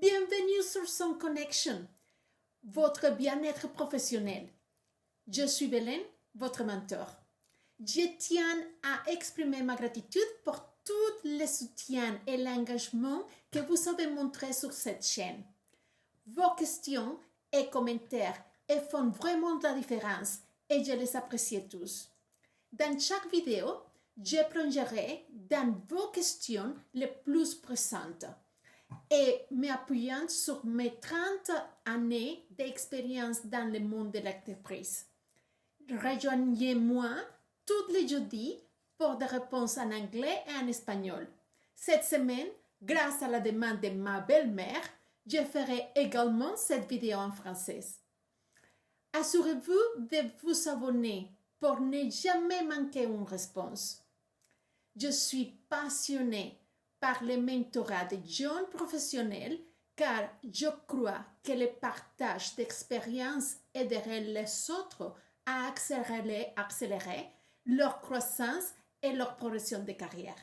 Bienvenue sur Son Connection, votre bien-être professionnel. Je suis Belen, votre mentor. Je tiens à exprimer ma gratitude pour tout le soutien et l'engagement que vous avez montré sur cette chaîne. Vos questions et commentaires font vraiment la différence et je les apprécie tous. Dans chaque vidéo, je plongerai dans vos questions les plus pressantes et m'appuyant sur mes 30 années d'expérience dans le monde de l'entreprise. Rejoignez-moi tous les jeudis pour des réponses en anglais et en espagnol. Cette semaine, grâce à la demande de ma belle-mère, je ferai également cette vidéo en français. Assurez-vous de vous abonner pour ne jamais manquer une réponse. Je suis passionnée par le mentorat de jeunes professionnels car je crois que le partage d'expériences aiderait les autres à accélérer leur croissance et leur progression de carrière.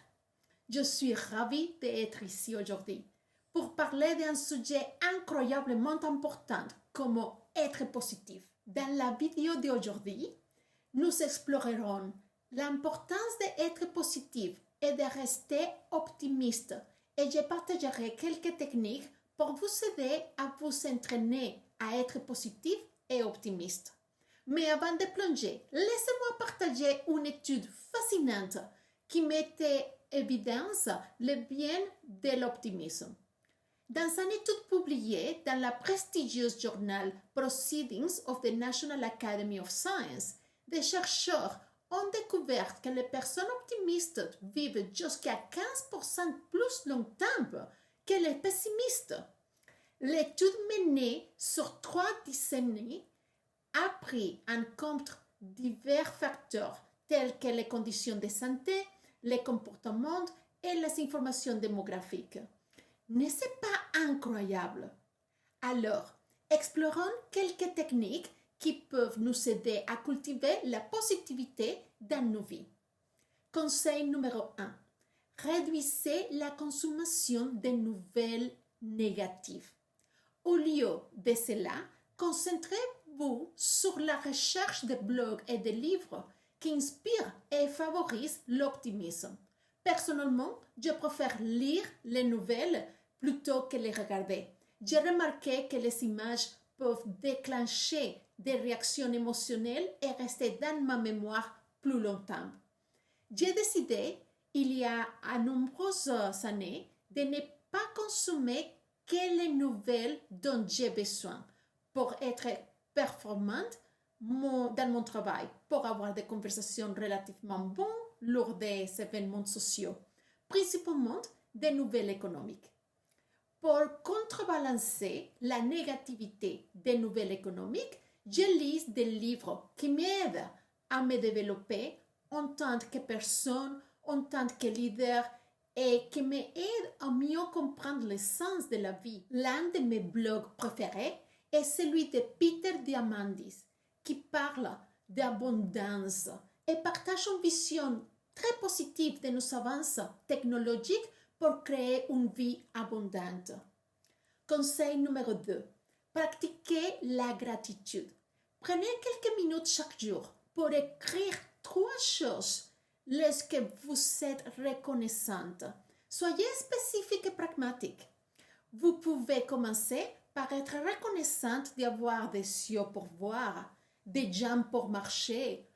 Je suis ravie d'être ici aujourd'hui pour parler d'un sujet incroyablement important comme être positif. Dans la vidéo d'aujourd'hui, nous explorerons l'importance d'être positif et de rester optimiste et je partagerai quelques techniques pour vous aider à vous entraîner à être positif et optimiste. Mais avant de plonger, laissez-moi partager une étude fascinante qui mettait en évidence le bien de l'optimisme. Dans une étude publiée dans la prestigieuse journal Proceedings of the National Academy of Science, des chercheurs ont découvert que les personnes optimistes vivent jusqu'à 15% plus longtemps que les pessimistes. L'étude menée sur 3 décennies a pris en compte divers facteurs tels que les conditions de santé, les comportements et les informations démographiques. N'est-ce pas incroyable? Alors, explorons quelques techniques qui peuvent nous aider à cultiver la positivité dans nos vies. Conseil numéro 1. Réduisez la consommation de nouvelles négatives. Au lieu de cela, concentrez-vous sur la recherche de blogs et de livres qui inspirent et favorisent l'optimisme. Personnellement, je préfère lire les nouvelles plutôt que les regarder. J'ai remarqué que les images peuvent déclencher des réactions émotionnelles et rester dans ma mémoire plus longtemps. J'ai décidé, il y a de nombreuses années, de ne pas consommer que les nouvelles dont j'ai besoin pour être performante dans mon travail, pour avoir des conversations relativement bonnes lors des événements sociaux, principalement des nouvelles économiques. Pour contrebalancer la négativité des nouvelles économiques, je lis des livres qui m'aident à me développer en tant que personne, en tant que leader et qui m'aident à mieux comprendre le sens de la vie. L'un de mes blogs préférés est celui de Peter Diamandis qui parle d'abondance et partage une vision très positive de nos avances technologiques pour créer une vie abondante. Conseil numéro 2. Pratiquez la gratitude. Prenez quelques minutes chaque jour pour écrire 3 choses lesquelles vous êtes reconnaissante. Soyez spécifique et pragmatique. Vous pouvez commencer par être reconnaissante d'avoir des yeux pour voir, des jambes pour marcher,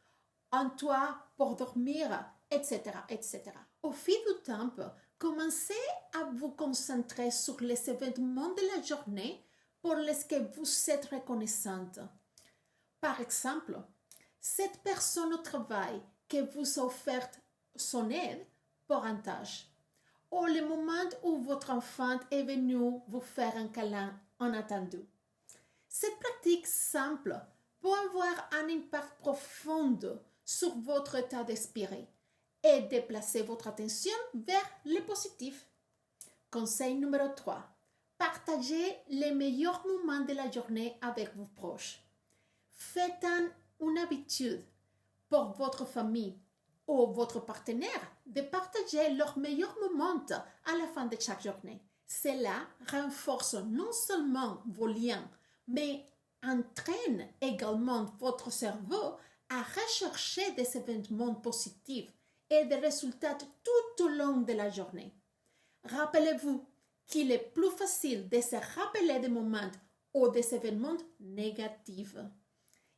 un toit pour dormir, etc., etc. Au fil du temps, commencez à vous concentrer sur les événements de la journée pour lesquels vous êtes reconnaissante. Par exemple, cette personne au travail qui vous a offert son aide pour une tâche, ou le moment où votre enfant est venu vous faire un câlin inattendu. Cette pratique simple peut avoir un impact profond sur votre état d'esprit et déplacer votre attention vers le positif. Conseil numéro 3. Partagez les meilleurs moments de la journée avec vos proches. Faites une habitude pour votre famille ou votre partenaire de partager leurs meilleurs moments à la fin de chaque journée. Cela renforce non seulement vos liens, mais entraîne également votre cerveau à rechercher des événements positifs et des résultats tout au long de la journée. Rappelez-vous qu'il est plus facile de se rappeler des moments ou des événements négatifs.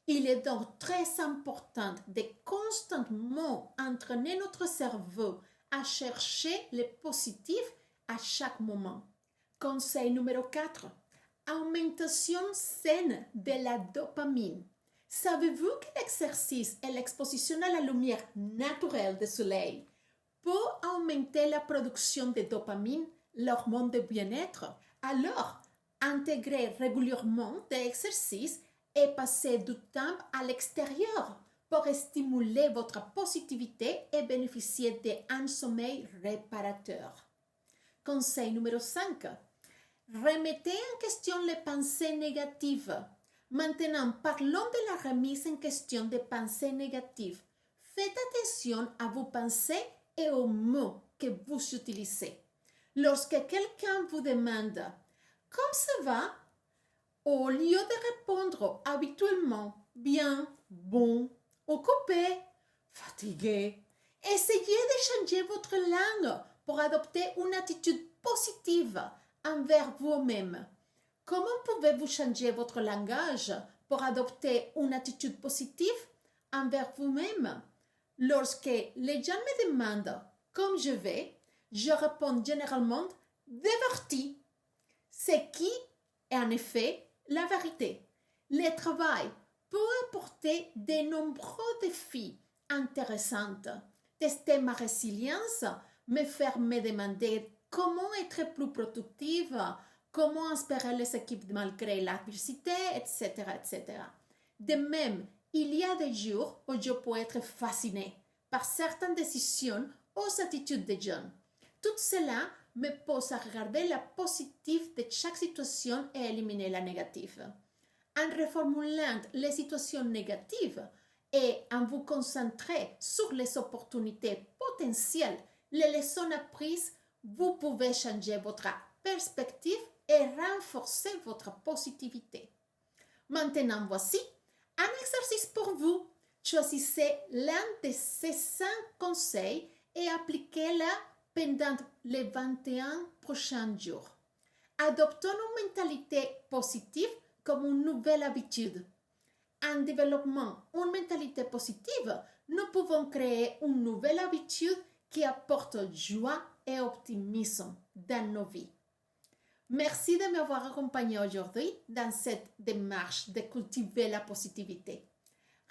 Il est donc très important de constamment entraîner notre cerveau à chercher le positif à chaque moment. Conseil numéro 4. Augmentation saine de la dopamine. Savez-vous que l'exercice et l'exposition à la lumière naturelle du soleil peut augmenter la production de dopamine, l'hormone de bien-être? Alors, intégrez régulièrement des exercices et passez du temps à l'extérieur pour stimuler votre positivité et bénéficier d'un sommeil réparateur. Conseil numéro 5. Remettez en question les pensées négatives. Maintenant, parlons de la remise en question des pensées négatives. Faites attention à vos pensées et aux mots que vous utilisez. Lorsque quelqu'un vous demande « Comment ça va ?», au lieu de répondre habituellement « bien, bon, occupé, fatigué », essayez de changer votre langue pour adopter une attitude positive envers vous-même. Comment pouvez-vous changer votre langage pour adopter une attitude positive envers vous-même? Lorsque les gens me demandent « Comment je vais ?», je réponds généralement « diverti », ce qui est en effet la vérité. Le travail peut apporter de nombreux défis intéressants. Tester ma résilience, me faire me demander comment être plus productive, comment inspirer les équipes malgré l'adversité, etc., etc. De même, il y a des jours où je peux être fascinée par certaines décisions ou attitudes des jeunes. Tout cela me pousse à regarder la positive de chaque situation et éliminer la négative. En reformulant les situations négatives et en vous concentrant sur les opportunités potentielles, les leçons apprises, vous pouvez changer votre perspective et renforcer votre positivité. Maintenant, voici un exercice pour vous. Choisissez l'un de ces 5 conseils et appliquez-le pendant les 21 prochains jours. Adoptons une mentalité positive comme une nouvelle habitude. En développant une mentalité positive, nous pouvons créer une nouvelle habitude qui apporte joie et optimisme dans nos vies. Merci de m'avoir accompagné aujourd'hui dans cette démarche de cultiver la positivité.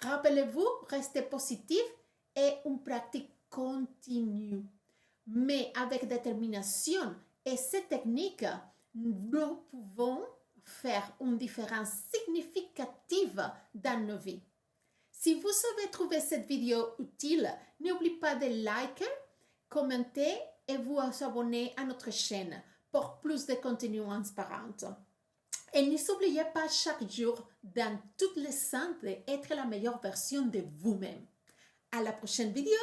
Rappelez-vous, rester positif est une pratique continue. Mais avec détermination et ces techniques, nous pouvons faire une différence significative dans nos vies. Si vous avez trouvé cette vidéo utile, n'oubliez pas de liker, commenter et vous abonner à notre chaîne pour plus de contenu inspirant. Et n'oubliez pas chaque jour, dans toutes les sens, d'être la meilleure version de vous-même. À la prochaine vidéo!